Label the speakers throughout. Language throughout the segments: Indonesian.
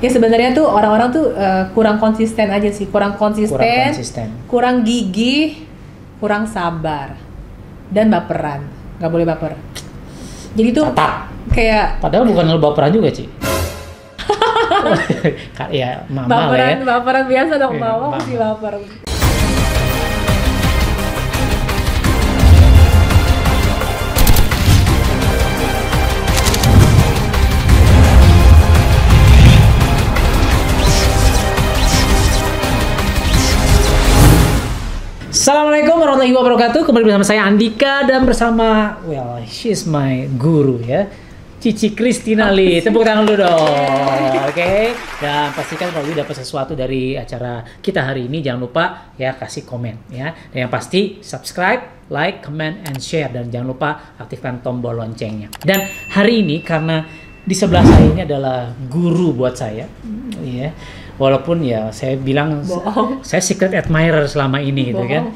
Speaker 1: Ya sebenarnya tuh orang-orang tuh kurang konsisten aja sih, kurang konsisten, kurang gigih, kurang sabar, dan baperan. Nggak boleh baper. Jadi tuh kayak.
Speaker 2: Padahal bukan lo baperan juga Ci. Ya mama
Speaker 1: baperan,
Speaker 2: ya.
Speaker 1: Baperan biasa dong, mama mesti baper.
Speaker 2: Assalamualaikum warahmatullahi wabarakatuh. Kembali bersama saya Andika dan bersama, she's my guru ya, Cici Christina Lee. Tepuk tangan dulu dong. Oke. Dan pastikan kalau lu dapat sesuatu dari acara kita hari ini, jangan lupa ya kasih komen ya. Dan yang pasti subscribe, like, comment, and share. Dan jangan lupa aktifkan tombol loncengnya. Dan hari ini karena di sebelah saya ini adalah guru buat saya, ya. Walaupun ya saya bilang saya secret admirer selama ini gitu kan.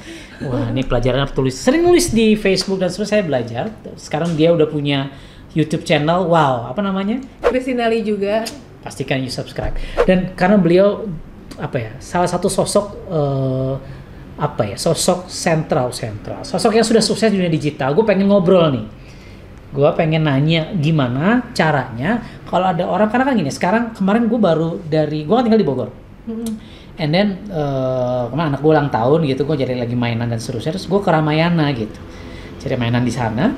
Speaker 2: Wah, ini pelajaran sering nulis di Facebook dan sebenarnya saya belajar. Sekarang dia udah punya YouTube channel. Wow, apa namanya?
Speaker 1: Christina Lee juga.
Speaker 2: Pastikan you subscribe. Dan karena beliau salah satu sosok sosok sentral. Sosok yang sudah sukses di dunia digital. Gue pengen ngobrol nih. Gue pengen nanya gimana caranya kalau ada orang, karena kan gini, kemarin gue kan tinggal di Bogor, and then kemarin anak gue ulang tahun gitu, gue jadi lagi mainan dan seterusnya, terus gue ke Ramayana gitu, cari mainan di sana,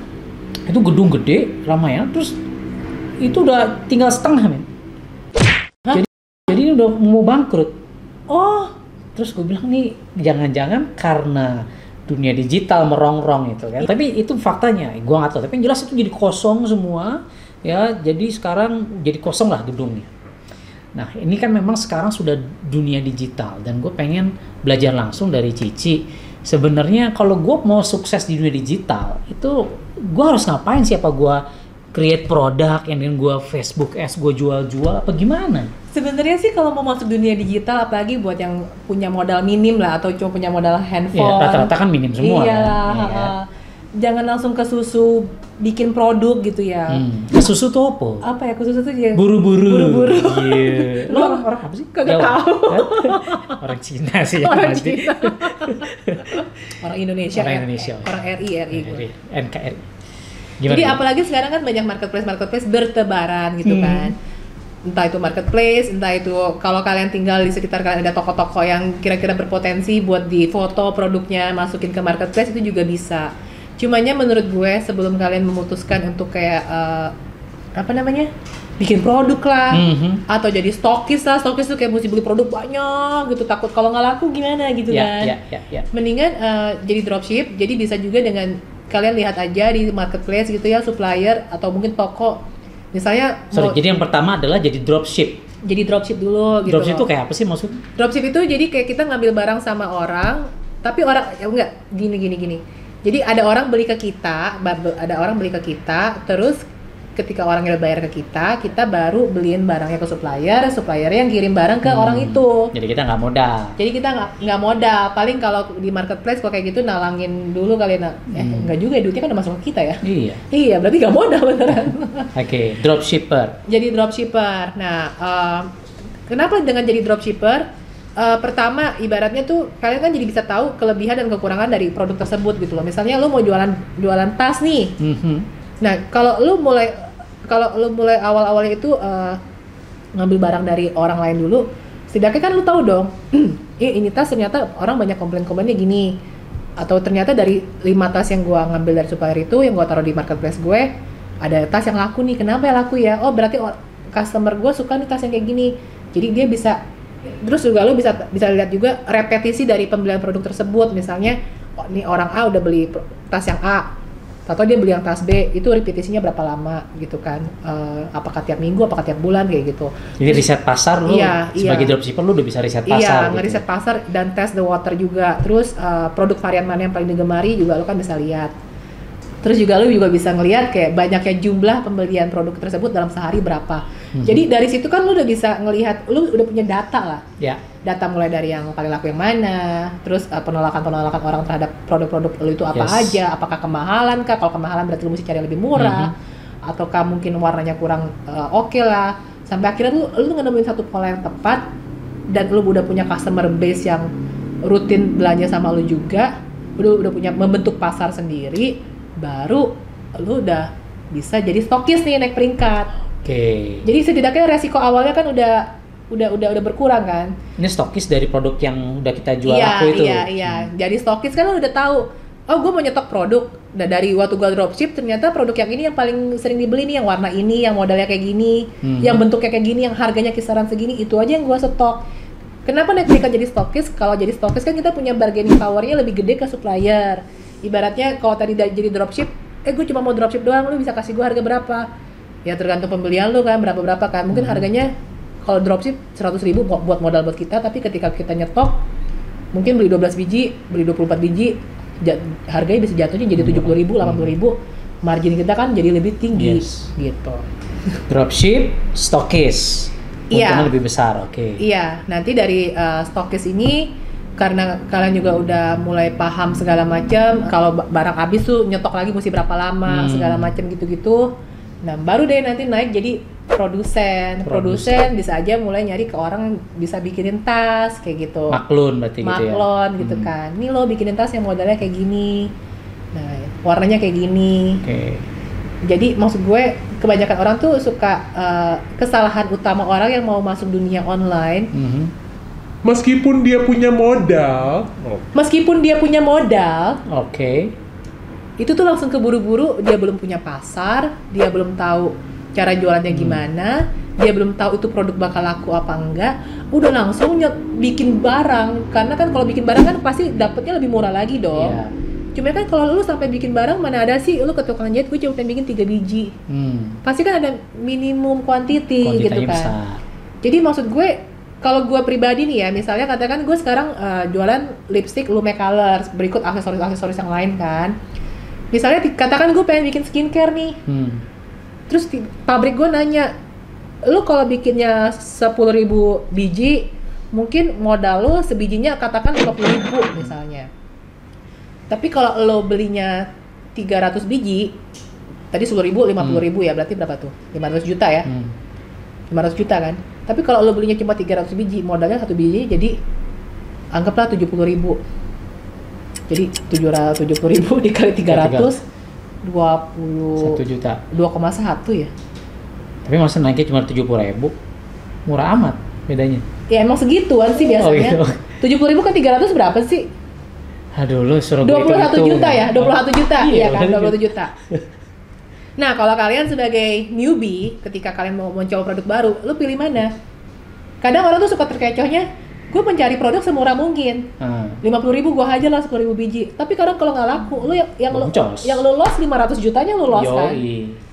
Speaker 2: itu gedung gede Ramayana, terus itu udah tinggal setengah men, jadi udah mau bangkrut. Terus gue bilang nih jangan-jangan karena dunia digital merongrong itu kan. Tapi itu faktanya, gue nggak tahu. Tapi yang jelas itu jadi kosong semua, ya. Jadi sekarang jadi kosong lah gedungnya. Nah ini kan memang sekarang sudah dunia digital dan gue pengen belajar langsung dari Cici. Sebenarnya kalau gue mau sukses di dunia digital itu gue harus ngapain sih? Apa gue create produk yang gue Facebook ads gue jual-jual apa gimana?
Speaker 1: Sebenarnya sih kalau mau masuk dunia digital, apalagi buat yang punya modal minim lah atau cuma punya modal handphone.
Speaker 2: Iya, rata-rata kan minim semua.
Speaker 1: Iya,
Speaker 2: kan?
Speaker 1: Jangan langsung ke susu bikin produk gitu ya.
Speaker 2: Ke susu tuh apa?
Speaker 1: Apa ya, ke susu tuh ya?
Speaker 2: Buru-buru. Iya. Lo orang apa sih?
Speaker 1: Kagak tahu.
Speaker 2: Orang Cina sih.
Speaker 1: Orang Cina. Orang Indonesia.
Speaker 2: Orang Indonesia.
Speaker 1: Orang RI.
Speaker 2: NKRI.
Speaker 1: Gimana? Jadi apalagi sekarang kan banyak marketplace bertebaran gitu kan. Entah itu marketplace, entah itu kalau kalian tinggal di sekitar kalian ada toko-toko yang kira-kira berpotensi buat di foto produknya masukin ke marketplace, itu juga bisa. Cumanya menurut gue sebelum kalian memutuskan untuk kayak bikin produk lah, atau jadi stokis tuh kayak mesti beli produk banyak gitu, takut kalau nggak laku gimana gitu kan. Mendingan jadi dropship, jadi bisa juga dengan kalian lihat aja di marketplace gitu ya, supplier atau mungkin toko. Misalnya
Speaker 2: jadi yang pertama adalah jadi dropship.
Speaker 1: Jadi dropship dulu gitu.
Speaker 2: Dropship itu kayak apa sih maksudnya?
Speaker 1: Dropship itu jadi kayak kita ngambil barang sama orang, tapi orang gini. Jadi ada orang beli ke kita, terus ketika orangnya udah bayar ke kita baru beliin barangnya ke supplier yang kirim barang ke orang itu.
Speaker 2: Jadi kita nggak modal.
Speaker 1: Jadi kita nggak modal. Paling kalau di marketplace kok kayak gitu nalangin dulu kali nggak juga, duitnya kan udah masuk ke kita ya. Iya, berarti nggak modal beneran.
Speaker 2: Oke, dropshipper.
Speaker 1: Jadi dropshipper. Nah, kenapa dengan jadi dropshipper? Pertama, ibaratnya tuh kalian kan jadi bisa tahu kelebihan dan kekurangan dari produk tersebut gitu loh. Misalnya lo mau jualan tas nih. Nah, kalau lu mulai awal-awalnya itu ngambil barang dari orang lain dulu, setidaknya kan lu tahu dong, ini tas ternyata orang banyak komplain-komplainnya gini, atau ternyata dari 5 tas yang gua ngambil dari supplier itu, yang gua taruh di marketplace gue, ada tas yang laku nih. Kenapa ya laku ya? Oh, berarti customer gue suka nih tas yang kayak gini. Jadi dia bisa, terus juga lu bisa lihat juga repetisi dari pembelian produk tersebut. Misalnya, nih orang A udah beli tas yang A, atau dia beli yang tas B, itu repetisinya berapa lama gitu kan, apakah tiap minggu, apakah tiap bulan, kayak gitu.
Speaker 2: Jadi riset pasar lu, sebagai dropshipper lu udah bisa riset pasar.
Speaker 1: Iya,
Speaker 2: gitu.
Speaker 1: ngeriset pasar dan test the water juga. Terus produk varian mana yang paling digemari juga lu kan bisa lihat. Terus juga lu juga bisa ngelihat kayak banyaknya jumlah pembelian produk tersebut dalam sehari berapa. Jadi dari situ kan lu udah bisa ngelihat, lu udah punya data lah. Data mulai dari yang paling laku yang mana, terus penolakan orang terhadap produk-produk lu itu apa aja, apakah kemahalan kah? Kalau kemahalan berarti lu mesti cari yang lebih murah, ataukah mungkin warnanya kurang oke lah. Sampai akhirnya lu nemuin satu pola yang tepat dan lu udah punya customer base yang rutin belanja sama lu juga, udah punya membentuk pasar sendiri, baru lu udah bisa jadi stokis nih naik peringkat.
Speaker 2: Oke.
Speaker 1: Jadi setidaknya resiko awalnya kan udah berkurang kan.
Speaker 2: Ini stokis dari produk yang udah kita jual
Speaker 1: Iya,
Speaker 2: laku itu.
Speaker 1: Iya. Jadi stokis kan lu udah tahu, oh gue mau nyetok produk. Nah, dari waktu gue dropship ternyata produk yang ini yang paling sering dibeli nih, yang warna ini, yang modelnya kayak gini, yang bentuknya kayak gini, yang harganya kisaran segini, itu aja yang gue stok. Kenapa naik peringkat jadi stokis? Kalau jadi stokis kan kita punya bargaining power-nya lebih gede ke supplier. Ibaratnya kalau tadi jadi dropship, gue cuma mau dropship doang, lu bisa kasih gue harga berapa? Ya tergantung pembelian lu kan, berapa kan. Mungkin harganya kalau dropship 100.000 buat modal buat kita, tapi ketika kita nyetok mungkin beli 12 biji, beli 24 biji, harganya bisa jatuhnya jadi 70.000, 80.000. Margin kita kan jadi lebih tinggi. Gitu.
Speaker 2: Dropship, stokis. Untungnya lebih besar, oke.
Speaker 1: Iya, nanti dari stokis ini karena kalian juga udah mulai paham segala macam, kalau barang habis tuh nyetok lagi mesti berapa lama, segala macam gitu-gitu. Nah, baru deh nanti naik jadi produsen bisa aja mulai nyari ke orang yang bisa bikinin tas kayak gitu.
Speaker 2: Maklun berarti gitu ya.
Speaker 1: Maklun gitu kan. Nih lo bikinin tas yang modelnya kayak gini. Nah, warnanya kayak gini.
Speaker 2: Oke.
Speaker 1: Jadi maksud gue kebanyakan orang tuh suka kesalahan utama orang yang mau masuk dunia online.
Speaker 3: Meskipun dia punya modal.
Speaker 2: Oke.
Speaker 1: Itu tuh langsung keburu-buru, dia belum punya pasar, dia belum tahu cara jualannya gimana, dia belum tahu itu produk bakal laku apa enggak, udah langsung bikin barang. Karena kan kalau bikin barang kan pasti dapetnya lebih murah lagi dong.
Speaker 2: Yeah.
Speaker 1: Cuma kan kalau lu sampai bikin barang, mana ada sih lu ke tukang jahit gue cuma bikin 3 biji. Pasti kan ada minimum quantity gitu kan.
Speaker 2: Besar.
Speaker 1: Jadi maksud gue, kalau gue pribadi nih ya, misalnya katakan gue sekarang jualan lipstick Lume Colors, berikut aksesoris yang lain kan. Misalnya katakan gue pengen bikin skincare nih. Terus pabrik gue nanya, lu kalau bikinnya 10.000 biji, mungkin modal lu sebijinya katakan 50.000 misalnya. Tapi kalau lo belinya 300 biji, tadi 10.000, 50.000 ya, berarti berapa tuh? 500 juta ya? 500 juta kan? Tapi kalau lo belinya cuma 300 biji, modalnya 1 biji, jadi anggaplah 70.000. Jadi 770.000 dikali 300, 1
Speaker 2: juta.
Speaker 1: 2,1 ya?
Speaker 2: Tapi masa naiknya cuma 70.000? Murah amat bedanya.
Speaker 1: Ya emang segituan sih biasanya.
Speaker 2: Oh, gitu.
Speaker 1: 70.000 kan 300 berapa sih?
Speaker 2: Aduh, lu suruh
Speaker 1: 21 juta ya? 21 juta? Iya kan, 21
Speaker 2: 21
Speaker 1: juta. Nah, kalau kalian sebagai newbie, ketika kalian mau mencoba produk baru, lu pilih mana? Kadang orang tuh suka terkecohnya, gue mencari produk semurah mungkin. 50.000 gue hajar lah 10.000 biji. Tapi kadang kalau nggak laku, lu yang lu loss 500 jutanya lu loss kan.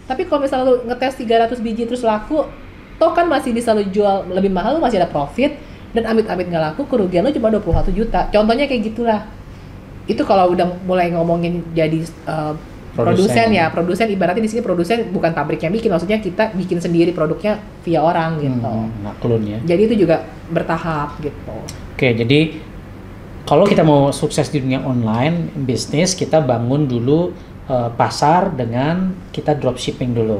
Speaker 1: Tapi kalau misalnya lu ngetes 300 biji terus laku, toh kan masih bisa lu jual lebih mahal, lu masih ada profit. Dan amit-amit nggak laku, kerugian lu cuma 21 juta. Contohnya kayak gitulah. Itu kalau udah mulai ngomongin jadi produsen ya. Produsen ibaratnya di sini produsen bukan pabrik yang bikin, maksudnya kita bikin sendiri produknya via orang gitu.
Speaker 2: Maklun ya.
Speaker 1: Jadi itu juga bertahap gitu.
Speaker 2: Oke, jadi kalau kita mau sukses di dunia online bisnis, kita bangun dulu pasar dengan kita dropshipping dulu.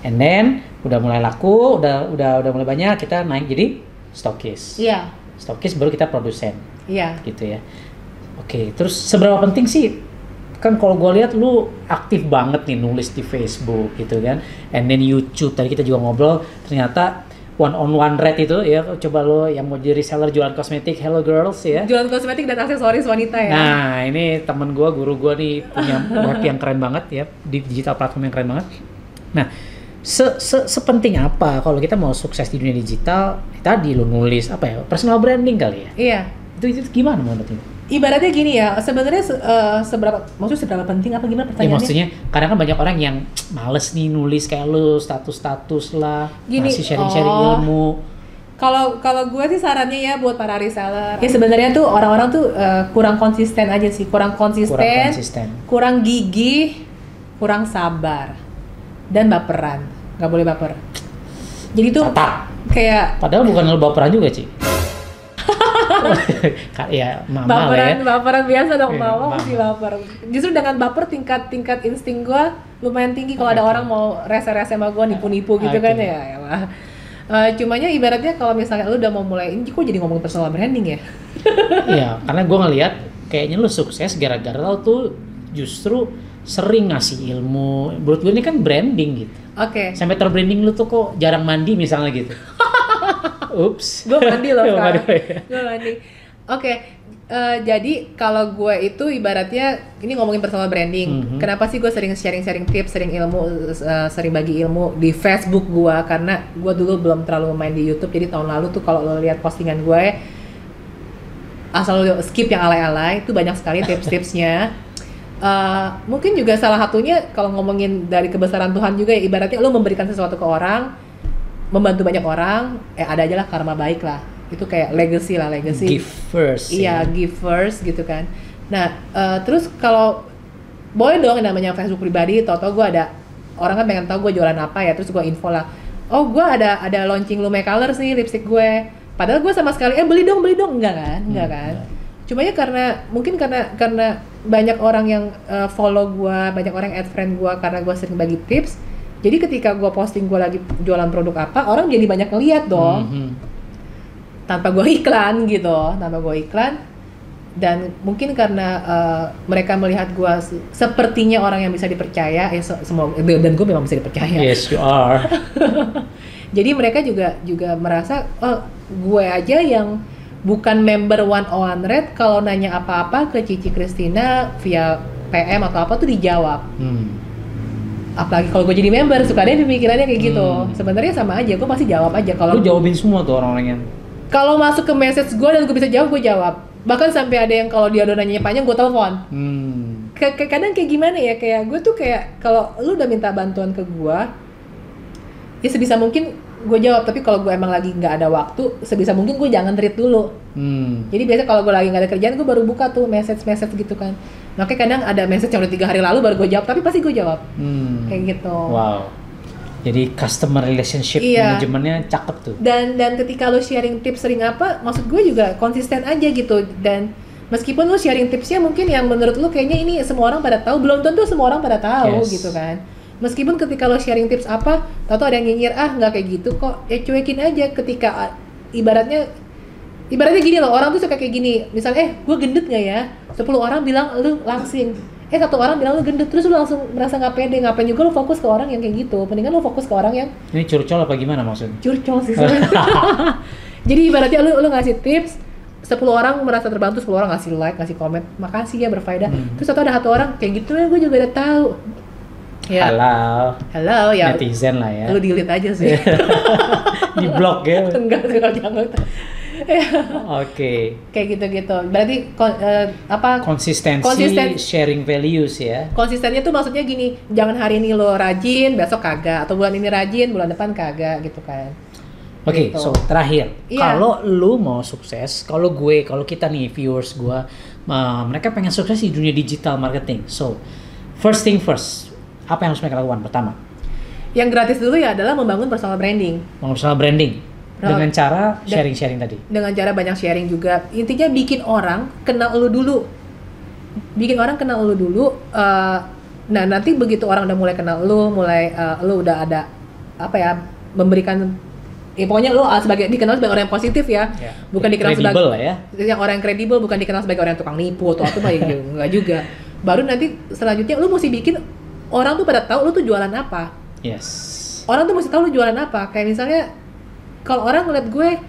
Speaker 2: And then udah mulai laku, udah mulai banyak, kita naik jadi stokis.
Speaker 1: Iya.
Speaker 2: Stokis baru kita produsen.
Speaker 1: Iya.
Speaker 2: Gitu ya. Oke, terus seberapa penting sih? Kan kalau gue lihat lu aktif banget nih nulis di Facebook gitu kan, and then YouTube. Tadi kita juga ngobrol, ternyata one-on-one rate itu ya, coba lo yang mau jadi reseller jualan kosmetik, hello girls ya.
Speaker 1: Jualan kosmetik dan aksesoris wanita ya.
Speaker 2: Nah ini temen gue, guru gue nih punya web yang keren banget ya, di digital platform yang keren banget. Nah sepenting apa kalau kita mau sukses di dunia digital? Tadi lo nulis apa ya, personal branding kali ya?
Speaker 1: Iya.
Speaker 2: Itu gimana menurut lo?
Speaker 1: Ibaratnya gini ya, sebenarnya seberapa penting apa gimana pertanyaannya?
Speaker 2: Ya maksudnya, kadang kan banyak orang yang males nih nulis kayak lu, status lah,
Speaker 1: gini,
Speaker 2: masih sharing-sharing ilmu.
Speaker 1: Kalau gue sih sarannya ya buat para reseller, ya sebenarnya tuh orang-orang tuh kurang konsisten aja sih, kurang gigih, kurang sabar, dan baperan, nggak boleh baper. Jadi tuh kayak.
Speaker 2: Padahal bukan lu baperan juga Ci. Ya,
Speaker 1: baperan biasa dong, mama masih baper. Justru dengan baper tingkat insting gue lumayan tinggi kalau ada orang mau rese-rese sama gue, nipu-nipu gitu kan ya lah. Cumanya ibaratnya kalau misalnya lu udah mau mulai, ini kok jadi ngomongin personal branding ya?
Speaker 2: Iya, karena gue ngelihat kayaknya lu sukses gara-gara lu tuh justru sering ngasih ilmu. Menurut gue ini kan branding gitu.
Speaker 1: Oke.
Speaker 2: Sampai terbranding lu tuh kok jarang mandi misalnya gitu. Ups.
Speaker 1: Gue mandi loh
Speaker 2: Lu
Speaker 1: sekarang.
Speaker 2: mandi.
Speaker 1: Gue mandi. Oke. Jadi kalau gue itu ibaratnya ini ngomongin personal branding. Kenapa sih gue sering sharing tips, sering ilmu, sering bagi ilmu di Facebook gue? Karena gue dulu belum terlalu main di YouTube. Jadi tahun lalu tuh kalau lo lihat postingan gue, asal lo skip yang alay-alay, itu banyak sekali tips-tipsnya. Mungkin juga salah satunya kalau ngomongin dari kebesaran Tuhan juga ya, ibaratnya lo memberikan sesuatu ke orang, membantu banyak orang, ada aja lah karma baik lah. Itu kayak legacy.
Speaker 2: Give first.
Speaker 1: Iya, give first gitu kan. Nah, terus kalau boleh dong yang namanya Facebook pribadi, tau-tau gue ada orang kan pengen tahu gue jualan apa ya, terus gue info lah. Oh, gue ada launching Lume Colors nih lipstick gue. Padahal gue sama sekali beli dong, enggak kan? Cuma ya mungkin karena banyak orang yang follow gue, banyak orang yang add friend gue karena gue sering bagi tips. Jadi ketika gue posting gue lagi jualan produk apa, orang jadi banyak ngeliat dong. Tanpa gue iklan gitu, dan mungkin karena mereka melihat gue sepertinya orang yang bisa dipercaya, dan gue memang bisa dipercaya.
Speaker 2: Yes, you are.
Speaker 1: Jadi mereka juga merasa, gue aja yang bukan member 101 kalau nanya apa-apa ke Cici Christina via PM atau apa tuh dijawab. Apalagi kalau gue jadi member, suka ada pemikirannya kayak gitu. Sebenarnya sama aja, gue pasti jawab aja. Kalau
Speaker 2: lu jawabin semua tuh orang-orangnya.
Speaker 1: Kalau masuk ke message gue dan gue bisa jawab, gue jawab. Bahkan sampai ada yang kalau dia udah nanya panjang, gue telepon. Kadang kayak gimana ya, kayak gue tuh kayak kalau lu udah minta bantuan ke gue, ya sebisa mungkin gue jawab. Tapi kalau gue emang lagi nggak ada waktu, sebisa mungkin gue jangan read dulu. Jadi biasa kalau gue lagi nggak ada kerjaan, gue baru buka tuh message gitu kan. Makanya kadang ada message yang udah 3 hari lalu baru gue jawab, tapi pasti gue jawab. Kayak gitu.
Speaker 2: Wow. Jadi customer relationship manajemennya cakep tuh. Dan
Speaker 1: ketika lo sharing tips sering apa, maksud gue juga konsisten aja gitu. Dan meskipun lo sharing tipsnya mungkin yang menurut lo kayaknya ini semua orang pada tahu, belum tentu semua orang pada tahu gitu kan. Meskipun ketika lo sharing tips apa, tahu ada yang nyinyir, nggak kayak gitu kok, cuekin aja. Ketika ibaratnya gini loh, orang tuh suka kayak gini. Misalnya, gue gendut nggak ya? 10 orang bilang lu langsing. 1 orang bilang lu gendut, terus lu langsung merasa nggak pede. Ngapain juga lu fokus ke orang yang kayak gitu? Mendingan lu fokus ke orang yang
Speaker 2: ini curcol apa gimana maksudnya?
Speaker 1: Curcol sih sebenarnya. Jadi ibaratnya lu ngasih tips, 10 orang merasa terbantu, 10 orang ngasih like, ngasih komen, makasih ya, berfaedah. Terus ada 1 orang kayak gitu ya, gue juga udah tahu. Ya. Halo ya.
Speaker 2: Netizen lah ya.
Speaker 1: Lu delete aja sih.
Speaker 2: Di blog ya.
Speaker 1: Enggak, jangan.
Speaker 2: Oke.
Speaker 1: Kayak gitu-gitu. Berarti
Speaker 2: konsistensi sharing values ya.
Speaker 1: Konsistennya tuh maksudnya gini, jangan hari ini lo rajin, besok kagak, atau bulan ini rajin, bulan depan kagak gitu kan.
Speaker 2: Oke,
Speaker 1: gitu.
Speaker 2: so terakhir, kalau lu mau sukses, kalau kita nih viewers gue, mereka pengen sukses di dunia digital marketing. So, first thing first, apa yang harus mereka lakukan pertama?
Speaker 1: Yang gratis dulu ya adalah membangun personal branding. Dengan cara sharing-sharing tadi. Dengan cara banyak sharing juga. Intinya bikin orang kenal lu dulu. Nah, nanti begitu orang udah mulai kenal lu, lu udah ada memberikan pokoknya lu dikenal sebagai orang yang positif ya. Bukan dikenal sebagai yang orang yang kredibel, bukan dikenal sebagai orang yang tukang nipu atau apa enggak juga. Baru nanti selanjutnya lu mesti bikin orang tuh pada tahu lu tuh jualan apa.
Speaker 2: Yes.
Speaker 1: Orang tuh mesti tahu lu jualan apa. Kayak misalnya kalau orang ngeliat gue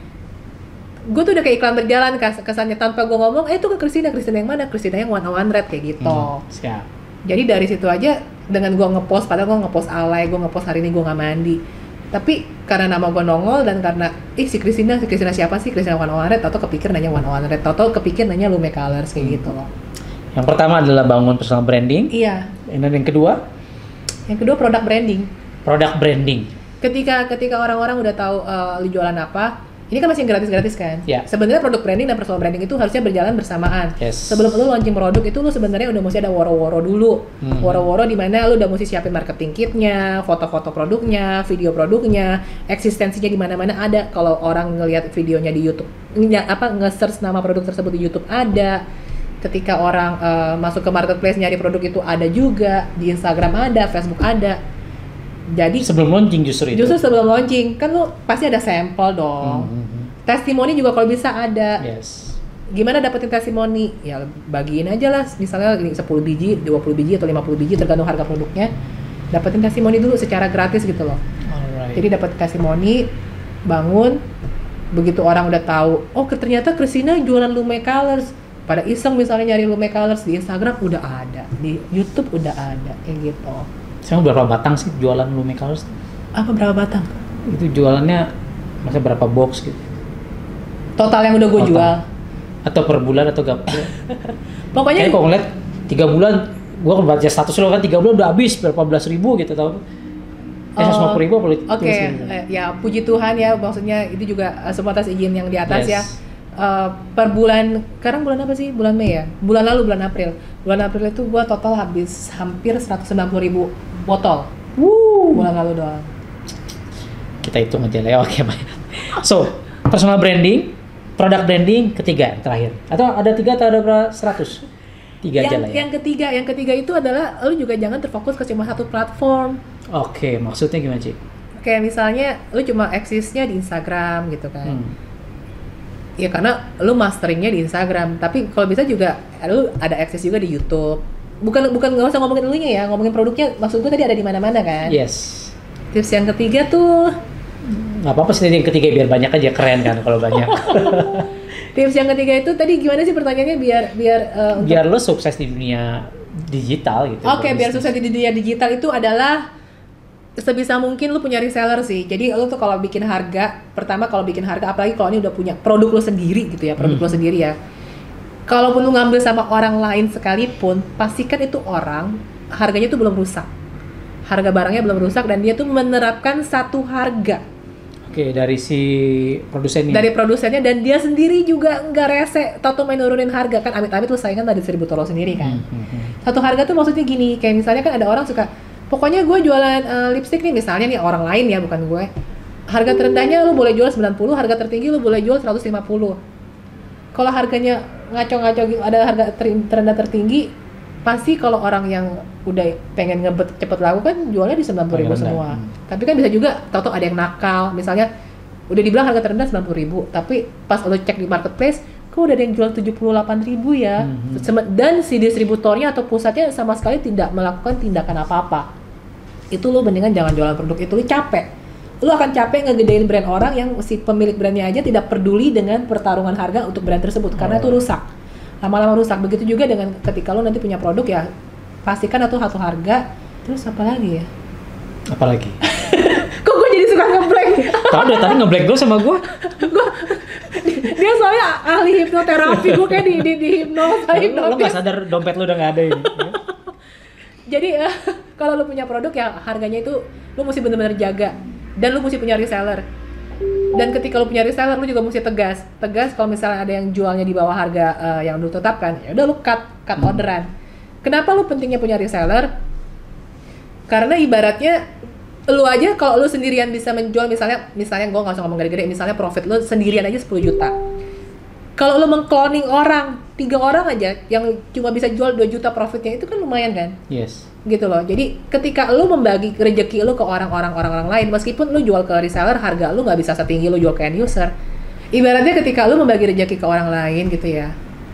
Speaker 1: tuh udah kayak iklan berjalan kesannya tanpa gue ngomong, itu ke Christina yang mana? Christina yang 101 kayak gitu.
Speaker 2: Siap.
Speaker 1: Jadi dari situ aja dengan gue ngepost, padahal gue ngepost alay, gue ngepost hari ini gue nggak mandi. Tapi karena nama gue nongol dan karena si Christina siapa sih? Christina 101 atau kepikir nanya 101 atau kepikir nanya Lume Colors kayak gitu loh.
Speaker 2: Yang pertama adalah bangun personal branding.
Speaker 1: Iya.
Speaker 2: Dan yang kedua?
Speaker 1: Yang kedua product branding.
Speaker 2: Product branding.
Speaker 1: Ketika orang-orang udah tahu lu jualan apa, ini kan masih gratis-gratis kan?
Speaker 2: Yeah.
Speaker 1: Sebenarnya produk branding dan personal branding itu harusnya berjalan bersamaan.
Speaker 2: Yes.
Speaker 1: Sebelum lu launching produk itu lu sebenarnya udah mesti ada woro-woro dulu. Woro-woro di mana lu udah mesti siapin marketing kitnya, foto-foto produknya, video produknya, eksistensinya di mana-mana ada. Kalau orang ngelihat videonya di YouTube, nge-search nama produk tersebut di YouTube ada. Ketika orang masuk ke marketplace nyari produk itu ada juga, di Instagram ada, Facebook ada. Jadi
Speaker 2: Sebelum launching justru itu.
Speaker 1: justru sebelum launching kan lu pasti ada sampel dong. Testimoni juga kalau bisa ada.
Speaker 2: Yes.
Speaker 1: Gimana dapetin testimoni? Ya bagiin aja lah, misalnya 10 biji, 20 biji atau 50 biji tergantung harga produknya. Dapetin testimoni dulu secara gratis gitu loh.
Speaker 2: Alright.
Speaker 1: Jadi dapat testimoni, bangun, begitu orang udah tahu, oh ternyata Christina jualan Lume Colors. Pada iseng misalnya nyari Lume Colors di Instagram udah ada, di YouTube udah ada, kayak gitu.
Speaker 2: Sekarang berapa batang sih jualan Lume Colors?
Speaker 1: Apa berapa batang?
Speaker 2: Itu jualannya masa berapa box gitu?
Speaker 1: Total yang udah gue
Speaker 2: Total.
Speaker 1: jual.
Speaker 2: Atau per bulan atau gak?
Speaker 1: Pokoknya
Speaker 2: Kayak kalau ngeliat 3 bulan, gua baca status lo kan 3 bulan udah habis berapa belas ribu gitu tau? 150 ribu apa?
Speaker 1: Oke, ya puji Tuhan ya, maksudnya itu juga semua atas izin yang di atas ya. Per bulan, sekarang bulan apa sih? Bulan Mei ya? Bulan lalu, bulan April. Bulan April itu gua total habis hampir 190.000 botol. Bulan lalu doang.
Speaker 2: Kita hitung aja lah ya, oke Pak. So, personal branding, product branding ketiga terakhir. Atau ada 3 atau ada berapa? 100? 3 aja lah ya.
Speaker 1: Yang ketiga itu adalah lu juga jangan terfokus ke cuma satu platform.
Speaker 2: Oke, maksudnya gimana Ci?
Speaker 1: Kayak misalnya lu cuma eksisnya di Instagram gitu kan. Ya karena lu masteringnya di Instagram, tapi kalau bisa juga lu ada akses juga di YouTube. Bukan nggak usah ngomongin elunya ya, ngomongin produknya. Maksud gue tadi ada di mana-mana kan.
Speaker 2: Yes.
Speaker 1: Tips yang ketiga tuh,
Speaker 2: Nggak apa-apa sih yang ketiga biar banyak aja, keren kan kalau banyak.
Speaker 1: tips yang ketiga itu tadi gimana sih pertanyaannya
Speaker 2: Biar lo sukses di dunia digital gitu.
Speaker 1: Oke, biar sukses di dunia digital itu adalah sebisa mungkin lu punya reseller sih. Jadi lu tuh kalau bikin harga, pertama kalau bikin harga, apalagi kalau ini udah punya produk lu sendiri gitu ya, produk lu sendiri ya. Kalaupun lu ngambil sama orang lain sekalipun, pastikan itu orang harganya tuh belum rusak. Harga barangnya belum rusak dan dia tuh menerapkan satu harga.
Speaker 2: Oke, dari si produsennya.
Speaker 1: Dari produsennya dan dia sendiri juga nggak rese, tau main nurunin harga kan, amit-amit lu saingan dari distributor lo sendiri kan. Satu harga tuh maksudnya gini, kayak misalnya kan ada orang suka, pokoknya gue jualan lipstick nih misalnya nih orang lain ya bukan gue. Harga terendahnya lu boleh jual 90, harga tertinggi lu boleh jual 150. Kalau harganya ngaco-ngaco gitu, ada harga terendah tertinggi, pasti kalau orang yang udah pengen ngebet cepet laku kan jualnya di 90.000 semua. Tapi kan bisa juga tahu ada yang nakal, misalnya udah dibilang harga terendah 90.000, tapi pas lo cek di marketplace, kok udah ada yang jual 78.000 ya. Dan si distributornya atau pusatnya sama sekali tidak melakukan tindakan apa-apa. Itu lo mendingan jangan jualan produk itu, lo capek. Lo akan capek ngegedein brand orang yang si pemilik brandnya aja tidak peduli dengan pertarungan harga untuk brand tersebut karena itu rusak. Lama-lama rusak. Begitu juga dengan ketika lo nanti punya produk ya, pastikan itu satu harga. Terus apa lagi ya?
Speaker 2: Apalagi?
Speaker 1: Kok gue jadi suka ngeblank?
Speaker 2: Tahu dari tadi ngeblank gue sama gue.
Speaker 1: Dia soalnya ahli hipnoterapi, gue kayak di hipnotis.
Speaker 2: Lo nggak sadar dompet lo udah nggak ada ini.
Speaker 1: Jadi kalau lo punya produk ya harganya itu lo mesti benar-benar jaga dan lo mesti punya reseller. Dan ketika lo punya reseller lo juga mesti tegas kalau misalnya ada yang jualnya di bawah harga yang lo tetapkan, ya udah lo cut orderan. Kenapa lo pentingnya punya reseller? Karena ibaratnya lu aja kalau lu sendirian bisa menjual misalnya gue nggak usah ngomong gede-gede, misalnya profit lu sendirian aja 10 juta. Kalau lu mengcloning orang 3 orang aja yang cuma bisa jual 2 juta profitnya, itu kan lumayan kan?
Speaker 2: Yes.
Speaker 1: Gitu loh. Jadi ketika lu membagi rezeki lu ke orang-orang lain, meskipun lu jual ke reseller, harga lu nggak bisa setinggi lu jual ke end user. Ibaratnya ketika lu membagi rezeki ke orang lain gitu ya,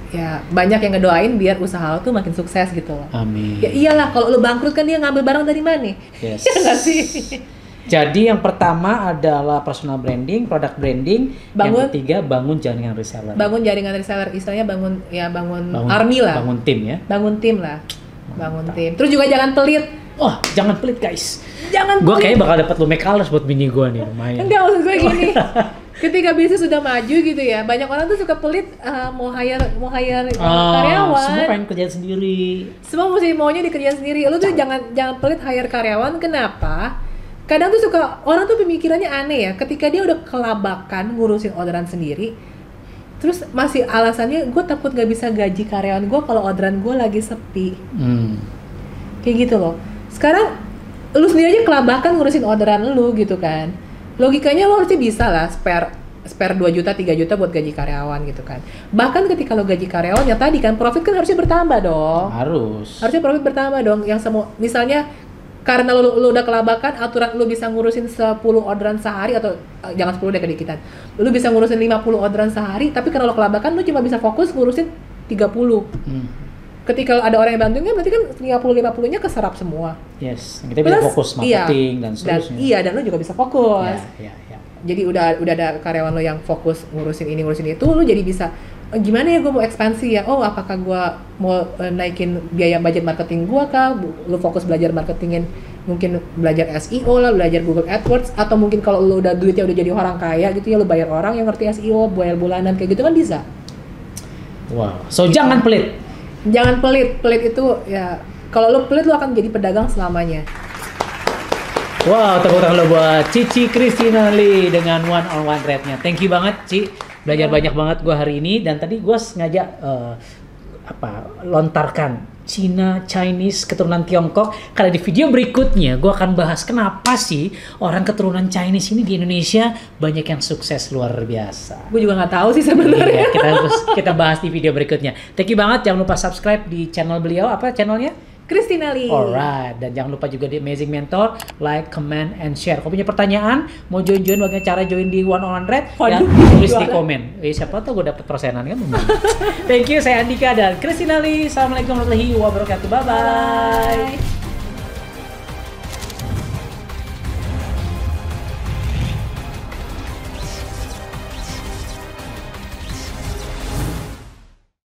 Speaker 1: ya banyak yang ngedoain biar usaha lo tuh makin sukses gitu loh.
Speaker 2: Amin.
Speaker 1: Ya iyalah, kalau lo bangkrut kan dia ngambil barang dari mana?
Speaker 2: Yes.
Speaker 1: Ya nggak sih?
Speaker 2: Jadi yang pertama adalah personal branding, product branding.
Speaker 1: Bangun.
Speaker 2: Yang ketiga bangun jaringan reseller.
Speaker 1: Bangun jaringan reseller, istilahnya bangun army lah.
Speaker 2: Bangun tim ya.
Speaker 1: Bangun tim lah. Bangun tim. Terus juga jangan pelit.
Speaker 2: Wah, jangan pelit guys.
Speaker 1: Jangan
Speaker 2: Gue
Speaker 1: pelit.
Speaker 2: kayaknya bakal dapat Lume Colors buat bini gue nih, lumayan.
Speaker 1: Enggak, maksud gue gini. Ketika bisnis sudah maju gitu ya, banyak orang tuh suka pelit mau hire karyawan.
Speaker 2: Semua pengen kerja sendiri.
Speaker 1: Semua mesti maunya dikerjain sendiri. Lu tuh jangan pelit hire karyawan. Kenapa? Kadang tuh suka orang tuh pemikirannya aneh ya. Ketika dia udah kelabakan ngurusin orderan sendiri, terus masih alasannya gue takut gak bisa gaji karyawan gue kalau orderan gue lagi sepi. Kayak gitu loh. Sekarang lu sendiri aja kelabakan ngurusin orderan lu gitu kan. Logikanya lo harusnya bisa lah spare 2 juta, 3 juta buat gaji karyawan gitu kan. Bahkan ketika lo gaji karyawan yang tadi kan profit kan harusnya bertambah dong.
Speaker 2: Harusnya
Speaker 1: Profit bertambah dong. Yang semua misalnya karena lu udah kelabakan, aturan lu bisa ngurusin 10 orderan sehari atau jangan 10 deh, kedikitan. Lu bisa ngurusin 50 orderan sehari, tapi karena lu kelabakan lu cuma bisa fokus ngurusin 30. Ketika ada orang yang bantuin, berarti kan 50-50-nya keserap semua.
Speaker 2: Yes, kita bisa fokus marketing dan seterusnya.
Speaker 1: Dan lu juga bisa fokus.
Speaker 2: Ya.
Speaker 1: Jadi udah ada karyawan lo yang fokus ngurusin ini ngurusin itu, lo jadi bisa gimana ya gue mau ekspansi ya, oh apakah gue mau naikin biaya budget marketing gue kah, lo fokus belajar marketingin, mungkin belajar SEO lah, belajar Google AdWords, atau mungkin kalau lo udah duitnya udah jadi orang kaya gitu ya, lo bayar orang yang ngerti SEO, bayar bulanan kayak gitu kan bisa.
Speaker 2: Wow, so jangan pelit.
Speaker 1: Jangan pelit itu ya, kalau lo pelit lo akan jadi pedagang selamanya.
Speaker 2: Wow, tepuk tangan lo buat Cici Christina Lee dengan one on one rate-nya. Thank you banget, Ci. Belajar banyak banget gue hari ini, dan tadi gue sengaja lontarkan Chinese keturunan Tiongkok, karena di video berikutnya gue akan bahas kenapa sih orang keturunan Chinese ini di Indonesia banyak yang sukses luar biasa.
Speaker 1: Gue juga nggak tahu sih sebenarnya.
Speaker 2: Iya, kita bahas di video berikutnya. Thank you banget, jangan lupa subscribe di channel beliau. Apa channelnya?
Speaker 1: Christina Lee.
Speaker 2: Alright, dan jangan lupa juga di Amazing Mentor, like, comment, and share. Kalau punya pertanyaan, mau join bagaimana cara join di One on One Red, ya tulis di komen. Siapa tahu gue dapet persenan kan? Thank you, saya Andika dan Christina Lee. Assalamualaikum warahmatullahi wabarakatuh. Bye bye.